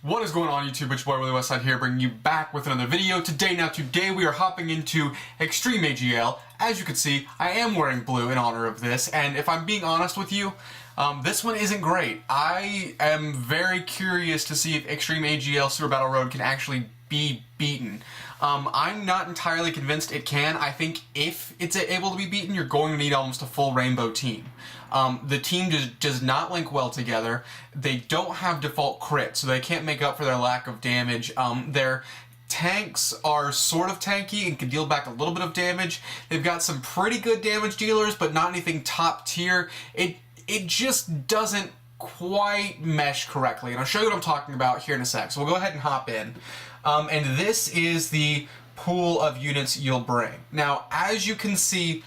What is going on YouTube? It's your boy Willie Westside here, bringing you back with another video. Today we are hopping into Extreme AGL. As you can see, I am wearing blue in honor of this, and if I'm being honest with you, this one isn't great. I am very curious to see if Extreme AGL Super Battle Road can actually be beaten. I'm not entirely convinced it can. I think if it's able to be beaten, you're going to need almost a full rainbow team. The team just does not link well together. They don't have default crit, so they can't make up for their lack of damage. Their tanks are sort of tanky and can deal back a little bit of damage. They've got some pretty good damage dealers, but not anything top tier. It just doesn't quite mesh correctly, and I'll show you what I'm talking about here in a sec. So we'll go ahead and hop in. And this is the pool of units you'll bring. Now, as you can see,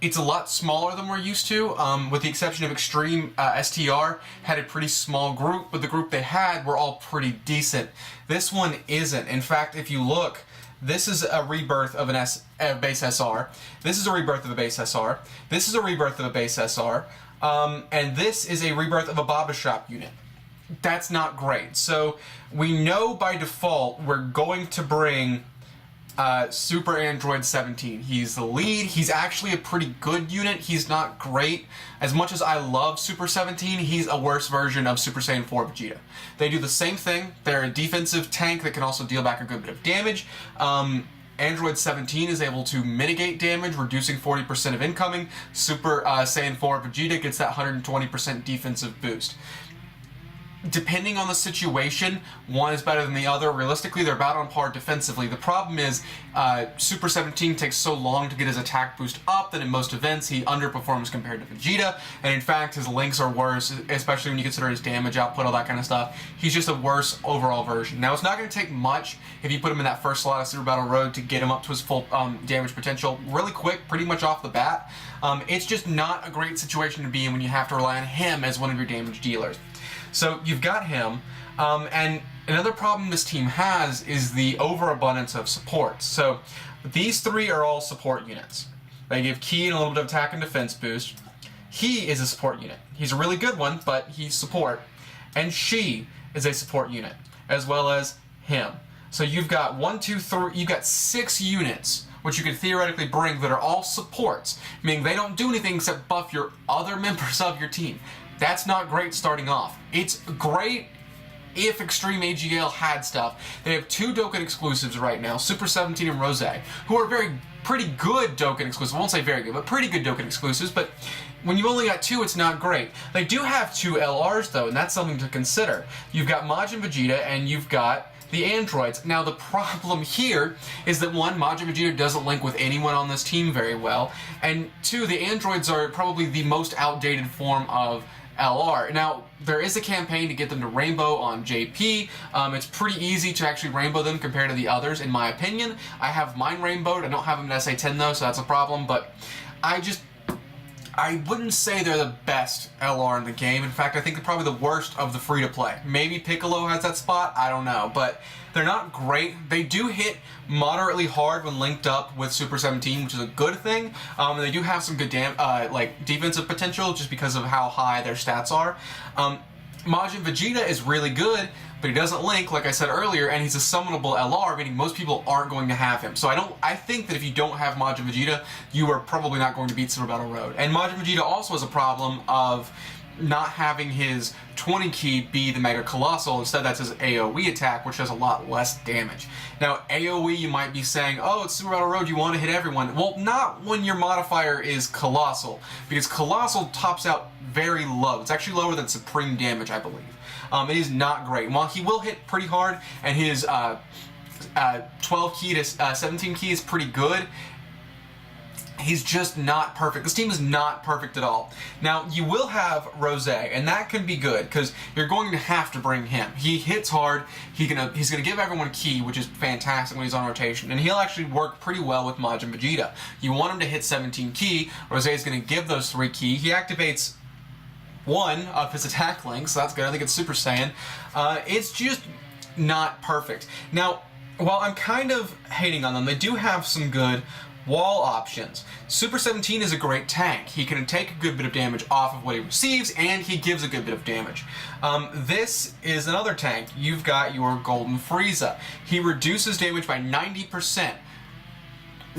it's a lot smaller than we're used to, with the exception of Extreme STR had a pretty small group, but the group they had were all pretty decent. This one isn't. In fact, if you look, this is a rebirth of a base SR. This is a rebirth of a base SR. This is a rebirth of a base SR. And this is a rebirth of a Baba Shop unit. That's not great. So we know by default we're going to bring Super Android 17. He's the lead. He's actually a pretty good unit. He's not great. As much as I love Super 17, he's a worse version of Super Saiyan 4 Vegeta. They do the same thing. They're a defensive tank that can also deal back a good bit of damage. Android 17 is able to mitigate damage, reducing 40% of incoming. Super Saiyan 4 Vegeta gets that 120% defensive boost. Depending on the situation, one is better than the other. Realistically, they're about on par defensively. The problem is Super 17 takes so long to get his attack boost up that in most events he underperforms compared to Vegeta, and in fact his links are worse, especially when you consider his damage output, all that kind of stuff. He's just a worse overall version. Now, it's not going to take much if you put him in that first slot of Super Battle Road to get him up to his full damage potential really quick, pretty much off the bat. It's just not a great situation to be in when you have to rely on him as one of your damage dealers. So you've got him, and another problem this team has is the overabundance of supports. So these three are all support units. They give Ki and a little bit of attack and defense boost. He is a support unit. He's a really good one, but he's support. And she is a support unit, as well as him. So you've got 1, 2, 3, you've got 6 units which you could theoretically bring that are all supports, meaning they don't do anything except buff your other members of your team. That's not great starting off. It's great if Extreme AGL had stuff. They have 2 Dokkan exclusives right now, Super 17 and Rose, who are pretty good Dokkan exclusives. I won't say very good, but pretty good Dokkan exclusives, but when you've only got 2, it's not great. They do have 2 LRs though, and that's something to consider. You've got Majin Vegeta and you've got the androids. Now the problem here is that 1, Majin Vegeta doesn't link with anyone on this team very well, and 2, the androids are probably the most outdated form of LR. Now, there is a campaign to get them to rainbow on JP. It's pretty easy to actually rainbow them compared to the others, in my opinion. I have mine rainbowed. I don't have them in SA10 though, so that's a problem, but I wouldn't say they're the best LR in the game. In fact, I think they're probably the worst of the free-to-play. Maybe Piccolo has that spot, I don't know, but they're not great. They do hit moderately hard when linked up with Super 17, which is a good thing. They do have some good defensive potential just because of how high their stats are. Majin Vegeta is really good, but he doesn't link, like I said earlier, and he's a summonable LR, meaning most people aren't going to have him. So I think that if you don't have Majin Vegeta, you are probably not going to beat Super Battle Road. And Majin Vegeta also has a problem of not having his 20 Ki be the Mega Colossal. Instead, that's his AoE attack, which does a lot less damage. Now, AoE, you might be saying, oh, it's Super Battle Road, you want to hit everyone. Well, not when your modifier is Colossal, because Colossal tops out very low. It's actually lower than Supreme Damage, I believe. It is not great. While he will hit pretty hard, and his 12 Ki to 17 Ki is pretty good, he's just not perfect. This team is not perfect at all. Now, you will have Rose, and that can be good, because you're going to have to bring him. He hits hard, he's going to give everyone Ki, which is fantastic when he's on rotation, and he'll actually work pretty well with Majin Vegeta. You want him to hit 17 Ki, Rose is going to give those 3 Ki. He activates 1 of his attack links, so that's good. I think it's Super Saiyan. It's just not perfect. Now, while I'm kind of hating on them, they do have some good Wall options. Super 17 is a great tank. He can take a good bit of damage off of what he receives, and he gives a good bit of damage. This is another tank. You've got your Golden Frieza. He reduces damage by 90%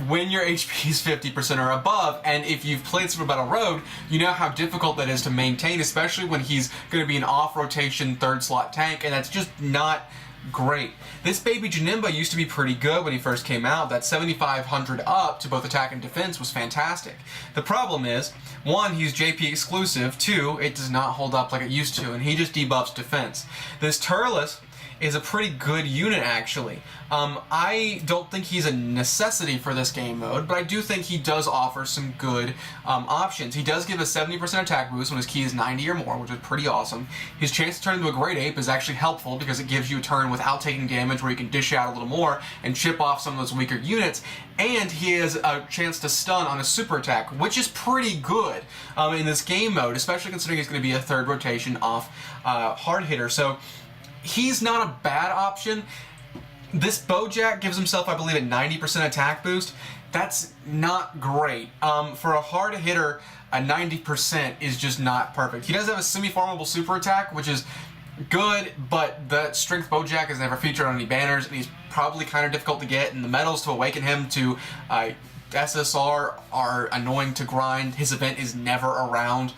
when your HP is 50% or above, and if you've played Super Battle Road, you know how difficult that is to maintain, especially when he's going to be an off-rotation third slot tank, and that's just not great. This baby Janemba used to be pretty good when he first came out. That 7,500 up to both attack and defense was fantastic. The problem is, one, he's JP exclusive, two, it does not hold up like it used to, and he just debuffs defense. This Turles is a pretty good unit, actually. I don't think he's a necessity for this game mode, but I do think he does offer some good options. He does give a 70% attack boost when his key is 90 or more, which is pretty awesome. His chance to turn into a Great Ape is actually helpful because it gives you a turn without taking damage where you can dish out a little more and chip off some of those weaker units, and he has a chance to stun on a super attack, which is pretty good in this game mode, especially considering he's going to be a third rotation off hard hitter. So he's not a bad option. This Bojack gives himself, I believe, a 90% attack boost. That's not great. For a hard hitter, a 90% is just not perfect. He does have a semi-farmable super attack, which is good, but the Strength Bojack is never featured on any banners, and he's probably kind of difficult to get, and the medals to awaken him to SSR are annoying to grind. His event is never around.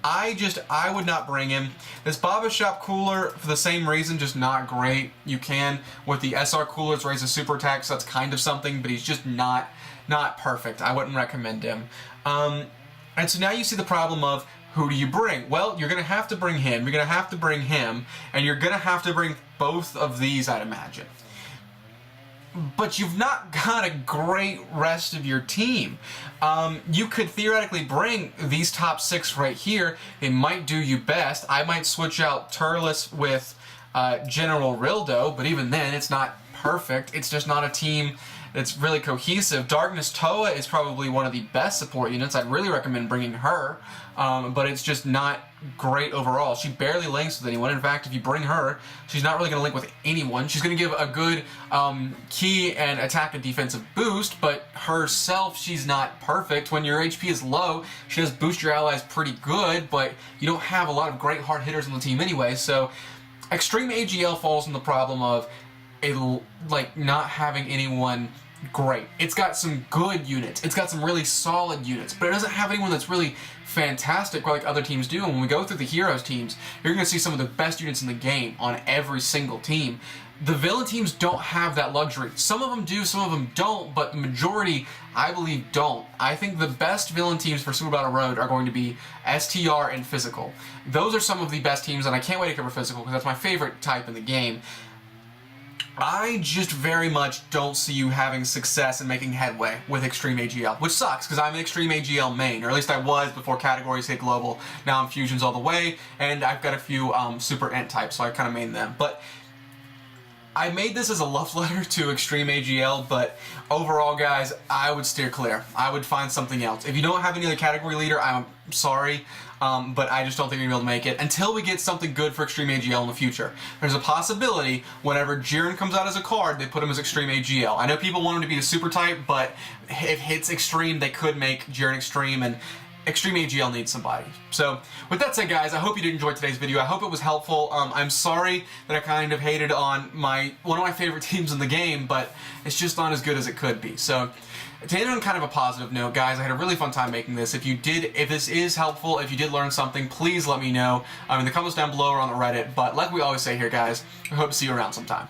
I would not bring him. This Baba Shop cooler, for the same reason, just not great. You can, with the SR coolers, raise a super attack, so that's kind of something, but he's just not perfect. I wouldn't recommend him. And so now you see the problem of, who do you bring? Well, you're going to have to bring him, you're going to have to bring him, and you're going to have to bring both of these, I'd imagine. But you've not got a great rest of your team. You could theoretically bring these top 6 right here. They might do you best. I might switch out Turles with General Rildo, but even then, it's not perfect. It's just not a team that's really cohesive. Darkness Toa is probably one of the best support units. I'd really recommend bringing her, but it's just not great overall. She barely links with anyone. In fact, if you bring her, she's not really going to link with anyone. She's going to give a good key and attack and defensive boost, but herself, she's not perfect. When your HP is low, she does boost your allies pretty good, but you don't have a lot of great hard hitters on the team anyway, so Extreme AGL falls in the problem of not having anyone great. It's got some good units. It's got some really solid units, but it doesn't have anyone that's really fantastic like other teams do. And when we go through the heroes teams, you're going to see some of the best units in the game on every single team. The villain teams don't have that luxury. Some of them do, some of them don't, but the majority, I believe, don't. I think the best villain teams for Super Battle Road are going to be STR and Physical. Those are some of the best teams, and I can't wait to cover Physical because that's my favorite type in the game. I just very much don't see you having success and making headway with Extreme AGL, which sucks because I'm an Extreme AGL main, or at least I was before categories hit global. Now I'm fusions all the way, and I've got a few super ent types, so I kind of main them. But I made this as a love letter to Extreme AGL, but overall, guys, I would steer clear. I would find something else. If you don't have any other category leader, I'm sorry, but I just don't think you're going to be able to make it until we get something good for Extreme AGL in the future. There's a possibility whenever Jiren comes out as a card, they put him as Extreme AGL. I know people want him to be the super type, but if it's Extreme, they could make Jiren Extreme, and Extreme AGL needs somebody. So, with that said, guys, I hope you did enjoy today's video. I hope it was helpful. I'm sorry that I kind of hated on one of my favorite teams in the game, but it's just not as good as it could be. So, to end on kind of a positive note, guys, I had a really fun time making this. If this is helpful, if you did learn something, please let me know in the comments down below or on the Reddit. But like we always say here, guys, I hope to see you around sometime.